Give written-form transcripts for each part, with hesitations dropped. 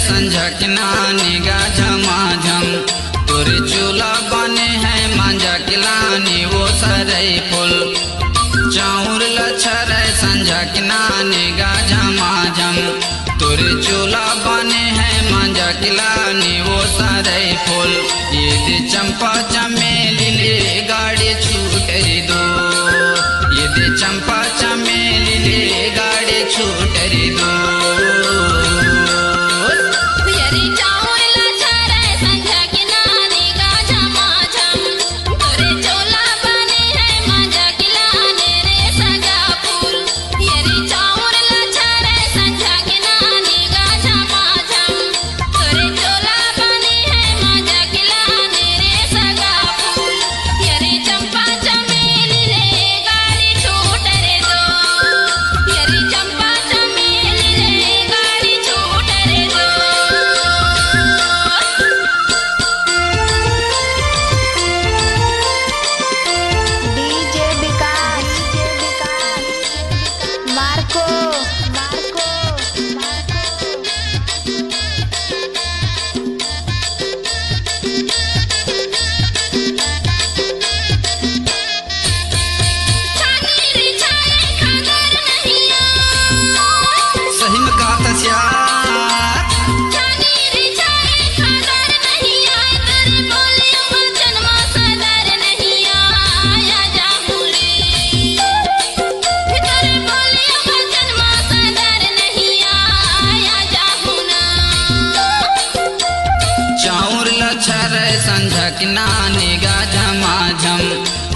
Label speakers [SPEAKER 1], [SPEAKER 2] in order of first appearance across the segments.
[SPEAKER 1] संझकना निगा झमाझम तोरे चूल्हा बने है मांझा किलानी वो सरई फूल चाउर लच्छर संझकना निगा झमाझम तोरे चूल्हा बने है मांझा किलानी वो सरई फूल ये चंपा चमेली ले गाड़ी छूट दो ये चंपा चमेली ले गाड़ी छूट दो संझकना निगा झमाझम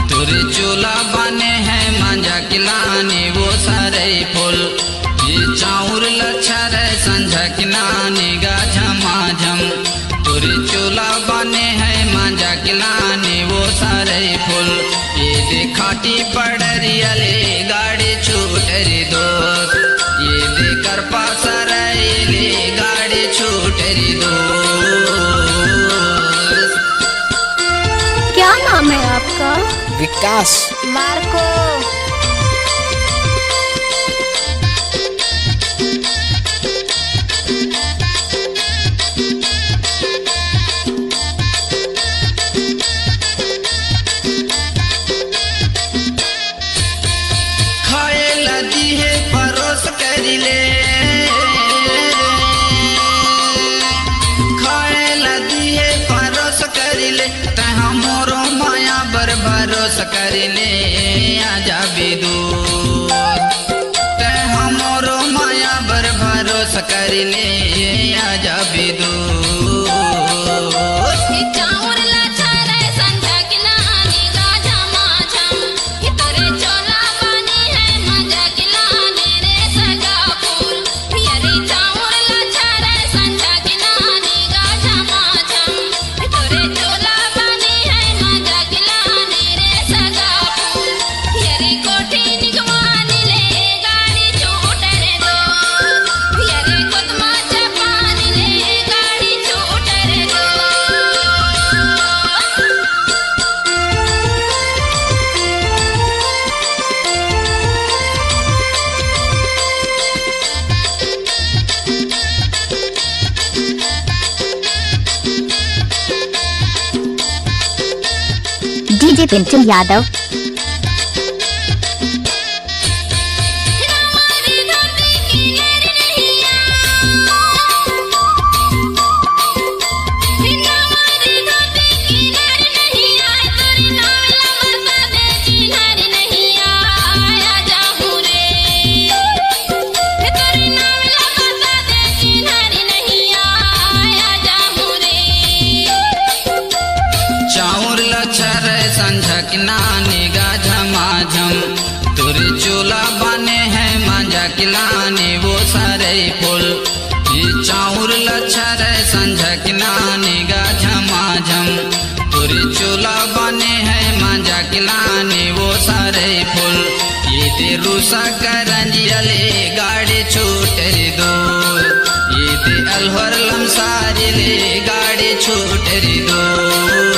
[SPEAKER 1] तोरे चूल्हा बने है मांझा किलानी वो सरई फूल ये चाउर लच्छर संझकना निगा झमाझम तोरे चूल्हा बने है मांझा किलानी वो सरई फूल ये देखाटी पड़रिया ले गाड़ी छूट रे दोस्त ये देकर पासरई ले गाड़ी छूट रे दोस्त।
[SPEAKER 2] क्या नाम है आपका?
[SPEAKER 3] विकास।
[SPEAKER 2] मार्को।
[SPEAKER 1] खाए लदी है परोस करी ले खाए लदी है परोस करी ले तहाँ मोरो माया बर भरोस करी ले आजा विदूत तहाँ मोरो माया बर भरोस करी ले आजा विदूत।
[SPEAKER 2] डीजे पिंटू यादव।
[SPEAKER 1] संझकना निगा झमाझम तोरे चूल्हा बने है मांझा किलानी वो सरई फूल ये चाउर लच्छर संझकना निगा झमाझम तोरे चूल्हा बने है मांझा किलानी वो सरई फूल ये ते रूसा करंजिया ले गाड़ी छूट रे दो ये ते अलवर लमसारी ले गाड़ी छूट रे दो।